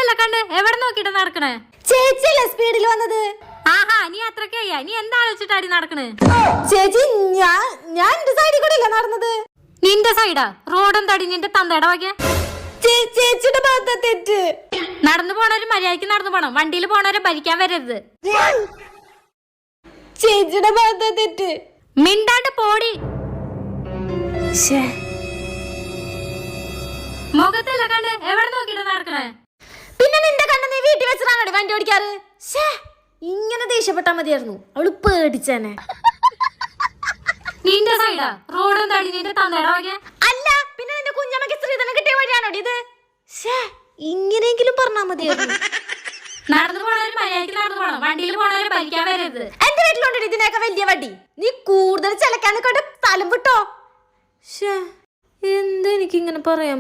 മുഖത്തല്ല കണ്ട് എവിടെ നോക്കിട്ട് നടക്കണേ? ചേച്ചിയല്ലേ സ്പീഡിൽ വന്നത്? ആഹാ, നീ അത്രക്കയ്യാ? നീ എന്താ ആലോചിച്ചിട്ടാടി നടക്കണേ? ചേച്ചി ഞാൻ എന്റെ സൈഡിൽ കൂടെ അല്ലേ നടന്നത്? നിന്റെ സൈഡാ? റോഡും തടി നിന്റെ തന്തയുടെ വകയാ? ചേച്ചിയുടെ ഭാഗത്താ തെറ്റ്. നടന്നു പോണവര് മര്യാദക്ക് നടന്നു പോണം, വണ്ടിയിൽ പോണവരെ ഭരിക്കാൻ വരരുത്. ചേച്ചിയുടെ ഭാഗത്താ തെറ്റ്. മിണ്ടാണ്ട് പോടി. മുഖത്തല്ല കണ്ട് എവിടെ നോക്കിട്ട് നടക്കണേ? പിന്നെ നിന്റെ കണ്ണ് നീ വീട്ടിൽ വെച്ചിട്ടാണോ വണ്ടി ഓടിക്കാറ്? ഇങ്ങനെ ദേഷ്യപ്പെട്ടാ മതിയായിരുന്നു, അവള് പേടിച്ചേനെ. നിന്റെ സൈഡാ? റോഡും തടി നിന്റെ തന്തയുടെ വകയാ? അല്ല, പിന്നെ നിന്റെ കുഞ്ഞമ്മക്ക് സ്ത്രീധനം കിട്ടിയ വഴിയാണോ ഇത്? ഇങ്ങനെയെങ്കിലും പറഞ്ഞാ മതിയായിരുന്നു. നടന്നു പോണവര് മര്യാദക്ക് നടന്നു പോണം, വണ്ടിയിൽ പോണവരെ ഭരിക്കാൻ വരരുത്. എന്റെ വീട്ടിലുണ്ടോ ഇതിനൊക്കെ വലിയ വണ്ടി? നീ കൂടുതൽ ചിലക്കാൻ കൊണ്ട് തലം വിട്ടോ. എന്താ എനിക്ക് ഇങ്ങനെ പറയാൻ